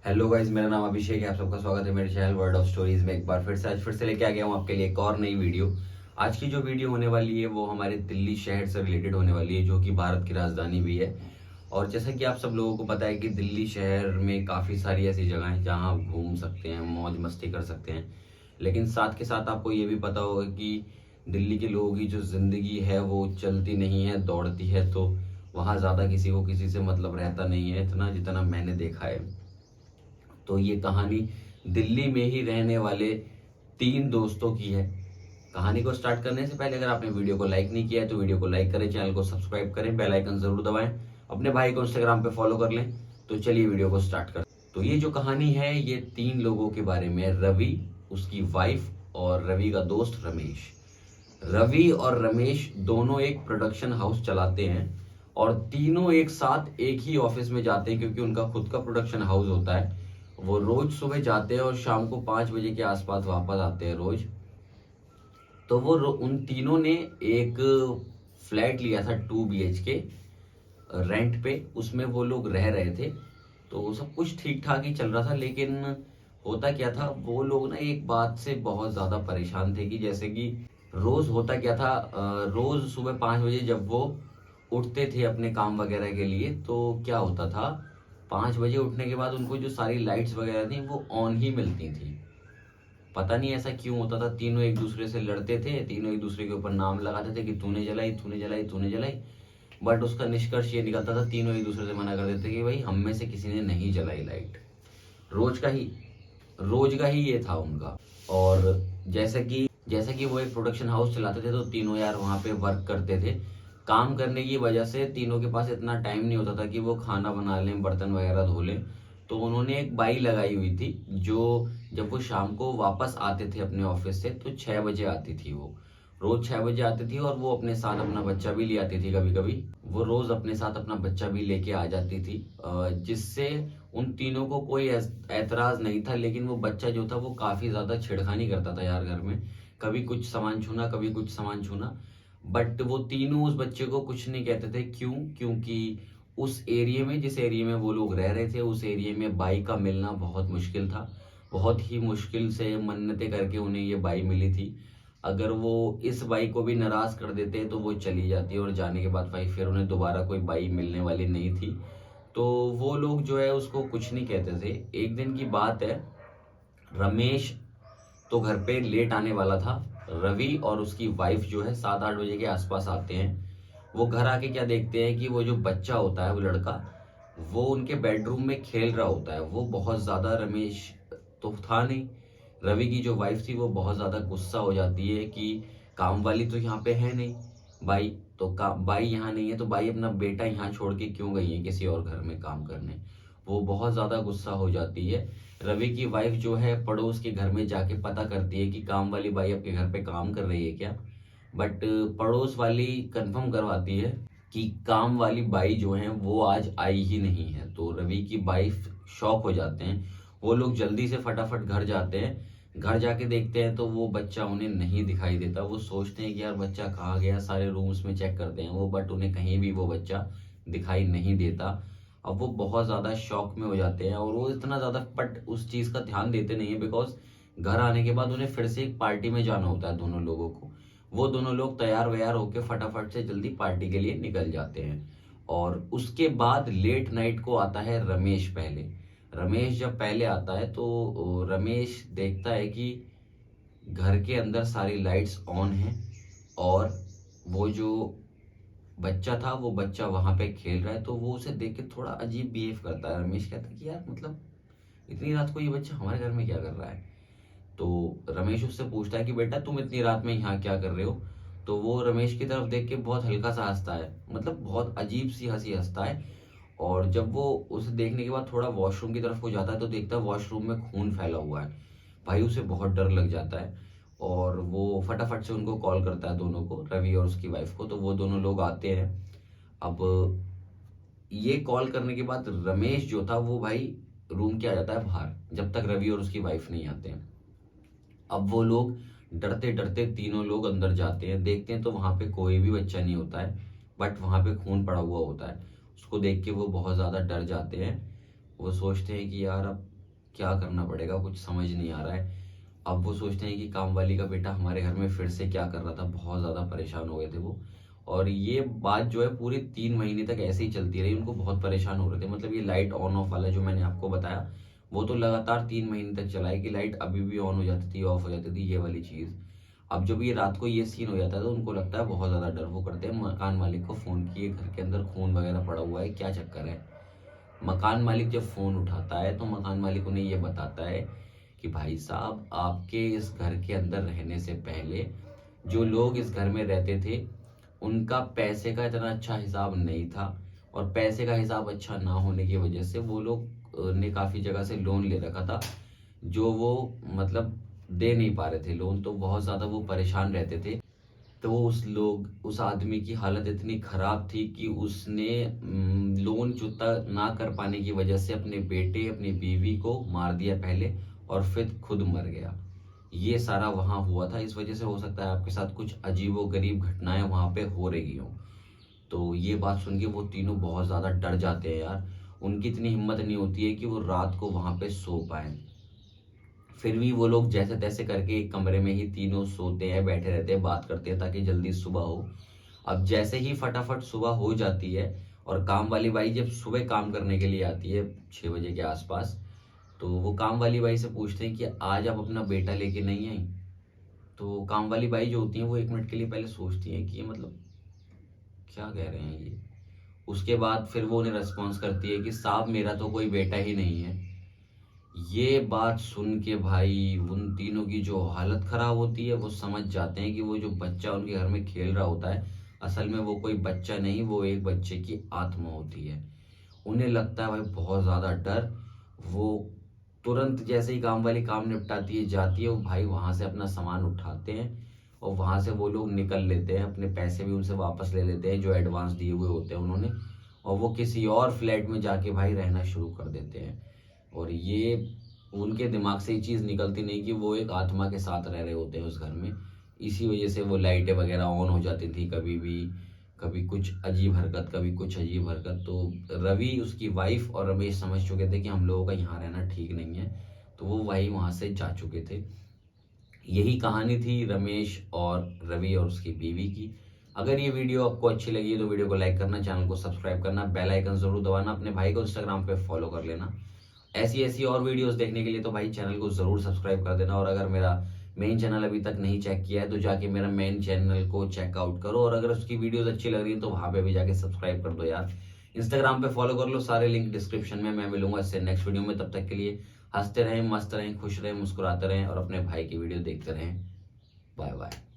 Hello guys, मेरा नाम अभिषेक है। आप सबका स्वागत है मेरे चैनल वर्ड ऑफ स्टोरीज में। एक बार फिर से लेके आ गया हूँ आपके लिए एक और नई वीडियो। आज की जो वीडियो होने वाली है वो हमारे दिल्ली शहर से रिलेटेड होने वाली है, जो कि भारत की राजधानी भी है। और जैसा कि आप सब लोगों को पता है कि दिल्ली शहर में काफ़ी सारी ऐसी जगह हैं जहाँ आप घूम सकते हैं, मौज मस्ती कर सकते हैं। लेकिन साथ के साथ आपको ये भी पता होगा कि दिल्ली के लोगों की जो ज़िंदगी है वो चलती नहीं है, दौड़ती है। तो वहाँ ज़्यादा किसी को किसी से मतलब रहता नहीं है इतना, जितना मैंने देखा है। तो ये कहानी दिल्ली में ही रहने वाले तीन दोस्तों की है। कहानी को स्टार्ट करने से पहले अगर आपने वीडियो को लाइक नहीं किया है तो वीडियो को लाइक करें, चैनल को सब्सक्राइब करें, बेल आइकन जरूर दबाएं, अपने भाई को इंस्टाग्राम पे फॉलो कर लें। तो चलिए वीडियो को स्टार्ट करें। तो ये जो कहानी है ये तीन लोगों के बारे में, रवि, उसकी वाइफ और रवि का दोस्त रमेश। रवि और रमेश दोनों एक प्रोडक्शन हाउस चलाते हैं और तीनों एक साथ एक ही ऑफिस में जाते हैं, क्योंकि उनका खुद का प्रोडक्शन हाउस होता है। वो रोज सुबह जाते हैं और शाम को 5 बजे के आसपास वापस आते हैं रोज। तो उन तीनों ने एक फ्लैट लिया था 2 BHK रेंट पे, उसमें वो लोग रह रहे थे। तो सब कुछ ठीक ठाक ही चल रहा था, लेकिन होता क्या था, वो लोग ना एक बात से बहुत ज्यादा परेशान थे कि जैसे कि रोज होता क्या था, रोज सुबह 5 बजे जब वो उठते थे अपने काम वगैरह के लिए, तो क्या होता था, 5 बजे उठने के बाद उनको जो सारी लाइट्स वगैरह थी वो ऑन ही मिलती थी। पता नहीं ऐसा क्यों होता था। तीनों एक दूसरे से लड़ते थे, तीनों एक दूसरे के ऊपर नाम लगाते थे कि तूने जलाई, तूने जलाई, तूने जलाई। बट उसका निष्कर्ष ये निकलता था, तीनों एक दूसरे से मना कर देते कि भाई हम में से किसी ने नहीं जलाई लाइट। रोज का ही रोज का ही ये था उनका। और जैसा कि वो एक प्रोडक्शन हाउस चलाते थे, तो तीनों यार वहाँ पे वर्क करते थे। काम करने की वजह से तीनों के पास इतना टाइम नहीं होता था कि वो खाना बना लें, बर्तन वगैरह धो लें। तो उन्होंने एक बाई लगाई हुई थी, जो जब वो शाम को वापस आते थे अपने ऑफिस से तो 6 बजे आती थी। वो रोज 6 बजे आती थी और वो अपने साथ अपना बच्चा भी ले आती थी। कभी कभी वो रोज अपने साथ अपना बच्चा भी लेके आ जाती थी, जिससे उन तीनों को कोई ऐतराज नहीं था। लेकिन वो बच्चा जो था वो काफी ज्यादा छेड़खानी करता था यार घर में, कभी कुछ सामान छूना, कभी कुछ सामान छूना। बट वो तीनों उस बच्चे को कुछ नहीं कहते थे। क्यों? क्योंकि उस एरिया में, जिस एरिया में वो लोग रह रहे थे, उस एरिया में बाई का मिलना बहुत मुश्किल था। बहुत ही मुश्किल से मन्नतें करके उन्हें ये बाई मिली थी। अगर वो इस बाई को भी नाराज कर देते तो वो चली जाती, और जाने के बाद भाई फिर उन्हें दोबारा कोई बाई मिलने वाली नहीं थी। तो वो लोग जो है उसको कुछ नहीं कहते थे। एक दिन की बात है, रमेश तो घर पे लेट आने वाला था। रवि और उसकी वाइफ जो है 7-8 बजे के आसपास आते हैं। वो घर आके क्या देखते हैं कि वो जो बच्चा होता है, वो लड़का, वो उनके बेडरूम में खेल रहा होता है। वो बहुत ज्यादा, रमेश तो था नहीं, रवि की जो वाइफ थी वो बहुत ज्यादा गुस्सा हो जाती है कि काम वाली तो यहाँ पे है नहीं, बाई, तो बाई यहाँ नहीं है तो बाई अपना बेटा यहाँ छोड़ के क्यों गई है किसी और घर में काम करने। वो बहुत ज्यादा गुस्सा हो जाती है। रवि की वाइफ जो है पड़ोस के घर में जाके पता करती है कि काम वाली बाई आपके घर पे काम कर रही है क्या। बट पड़ोस वाली कंफर्म करवाती है कि काम वाली बाई जो है वो आज आई ही नहीं है। तो रवि की वाइफ शॉक हो जाते हैं। वो लोग जल्दी से फटाफट घर जाते हैं। घर जाके देखते हैं तो वो बच्चा उन्हें नहीं दिखाई देता। वो सोचते हैं कि यार बच्चा कहाँ गया, सारे रूम्स में चेक करते हैं वो, बट उन्हें कहीं भी वो बच्चा दिखाई नहीं देता। अब वो बहुत ज्यादा शॉक में हो जाते हैं, और वो इतना ज्यादा बट उस चीज का ध्यान देते नहीं है, बिकॉज घर आने के बाद उन्हें फिर से एक पार्टी में जाना होता है दोनों लोगों को। वो दोनों लोग तैयार वैयार होके फटाफट से जल्दी पार्टी के लिए निकल जाते हैं। और उसके बाद लेट नाइट को आता है रमेश पहले। रमेश जब पहले आता है तो रमेश देखता है कि घर के अंदर सारी लाइट्स ऑन हैं, और वो जो बच्चा था वो बच्चा वहां पे खेल रहा है। तो वो उसे देख के थोड़ा अजीब बिहेव करता है। रमेश कहता है कि यार मतलब इतनी रात को ये बच्चा हमारे घर में क्या कर रहा है। तो रमेश उससे पूछता है कि बेटा तुम इतनी रात में यहाँ क्या कर रहे हो। तो वो रमेश की तरफ देख के बहुत हल्का सा हंसता है, मतलब बहुत अजीब सी हंसी हंसता है। और जब वो उसे देखने के बाद थोड़ा वॉशरूम की तरफ को जाता है तो देखता है वॉशरूम में खून फैला हुआ है। भाई उसे बहुत डर लग जाता है, और वो फटाफट से उनको कॉल करता है, दोनों को, रवि और उसकी वाइफ को। तो वो दोनों लोग आते हैं। अब ये कॉल करने के बाद रमेश जो था वो भाई रूम के आ जाता है बाहर, जब तक रवि और उसकी वाइफ नहीं आते हैं। अब वो लोग डरते डरते तीनों लोग अंदर जाते हैं, देखते हैं तो वहां पे कोई भी बच्चा नहीं होता है, बट वहां पे खून पड़ा हुआ होता है। उसको देख के वो बहुत ज्यादा डर जाते हैं। वो सोचते हैं कि यार अब क्या करना पड़ेगा, कुछ समझ नहीं आ रहा है। अब वो सोचते हैं कि काम वाली का बेटा हमारे घर में फिर से क्या कर रहा था, बहुत ज़्यादा परेशान हो गए थे वो। और ये बात जो है पूरे 3 महीने तक ऐसे ही चलती रही, उनको बहुत परेशान हो रहे थे। मतलब ये लाइट ऑन ऑफ वाला जो मैंने आपको बताया, वो तो लगातार 3 महीने तक चला है कि लाइट अभी भी ऑन हो जाती थी, ऑफ हो जाती थी, ये वाली चीज़। अब जब ये रात को ये सीन हो जाता है तो उनको लगता है बहुत ज़्यादा डर। वो करते हैं मकान मालिक को फ़ोन किए, घर के अंदर खून वगैरह पड़ा हुआ है, क्या चक्कर है। मकान मालिक जब फ़ोन उठाता है तो मकान मालिक उन्हें ये बताता है कि भाई साहब, आपके इस घर के अंदर रहने से पहले जो लोग इस घर में रहते थे, उनका पैसे का इतना अच्छा हिसाब नहीं था, और पैसे का हिसाब अच्छा ना होने की वजह से वो लोग ने काफ़ी जगह से लोन ले रखा था, जो वो मतलब दे नहीं पा रहे थे लोन, तो बहुत ज़्यादा वो परेशान रहते थे। तो उस आदमी की हालत इतनी खराब थी कि उसने लोन चुकता ना कर पाने की वजह से अपने बेटे, अपनी बीवी को मार दिया पहले, और फिर खुद मर गया। ये सारा वहाँ हुआ था। इस वजह से हो सकता है आपके साथ कुछ अजीबो गरीब घटनाएं वहाँ पे हो रही हों। तो ये बात सुन के वो तीनों बहुत ज़्यादा डर जाते हैं यार। उनकी इतनी हिम्मत नहीं होती है कि वो रात को वहाँ पे सो पाएं। फिर भी वो लोग जैसे तैसे करके एक कमरे में ही तीनों सोते हैं, बैठे रहते हैं, बात करते हैं ताकि जल्दी सुबह हो। अब जैसे ही फटाफट सुबह हो जाती है, और काम वाली बाई जब सुबह काम करने के लिए आती है 6 बजे के आसपास, तो वो काम वाली बाई से पूछते हैं कि आज आप अपना बेटा लेके नहीं आई। तो काम वाली बाई जो होती हैं वो 1 मिनट के लिए पहले सोचती हैं कि ये मतलब क्या कह रहे हैं ये। उसके बाद फिर वो उन्हें रिस्पॉन्स करती है कि साहब, मेरा तो कोई बेटा ही नहीं है। ये बात सुन के भाई उन तीनों की जो हालत खराब होती है, वो समझ जाते हैं कि वो जो बच्चा उनके घर में खेल रहा होता है, असल में वो कोई बच्चा नहीं, वो एक बच्चे की आत्मा होती है। उन्हें लगता है भाई बहुत ज़्यादा डर। वो तुरंत जैसे ही काम वाली काम निपटाती है, जाती है, वो भाई वहाँ से अपना सामान उठाते हैं, और वहाँ से वो लोग निकल लेते हैं। अपने पैसे भी उनसे वापस ले लेते हैं जो एडवांस दिए हुए होते हैं उन्होंने, और वो किसी और फ्लैट में जाके भाई रहना शुरू कर देते हैं। और ये उनके दिमाग से ये चीज़ निकलती नहीं कि वो एक आत्मा के साथ रह रहे होते हैं उस घर में। इसी वजह से वो लाइटें वगैरह ऑन हो जाती थी कभी भी, कभी कुछ अजीब हरकत, कभी कुछ अजीब हरकत। तो रवि, उसकी वाइफ और रमेश समझ चुके थे कि हम लोगों का यहाँ रहना ठीक नहीं है, तो वो वही वहाँ से जा चुके थे। यही कहानी थी रमेश और रवि और उसकी बीवी की। अगर ये वीडियो आपको अच्छी लगी तो वीडियो को लाइक करना, चैनल को सब्सक्राइब करना, बेल आइकन जरूर दबाना, अपने भाई को इंस्टाग्राम पे फॉलो कर लेना। ऐसी ऐसी और वीडियोस देखने के लिए तो भाई चैनल को ज़रूर सब्सक्राइब कर देना। और अगर मेरा मेन चैनल अभी तक नहीं चेक किया है तो जाके मेरा मेन चैनल को चेकआउट करो, और अगर उसकी वीडियोस अच्छी लग रही है तो वहाँ पे भी जाके सब्सक्राइब कर दो यार। इंस्टाग्राम पे फॉलो कर लो, सारे लिंक डिस्क्रिप्शन में। मैं मिलूंगा इससे नेक्स्ट वीडियो में, तब तक के लिए हंसते रहें, मस्त रहें, खुश रहें, मुस्कुराते रहें, और अपने भाई की वीडियो देखते रहें। Bye bye.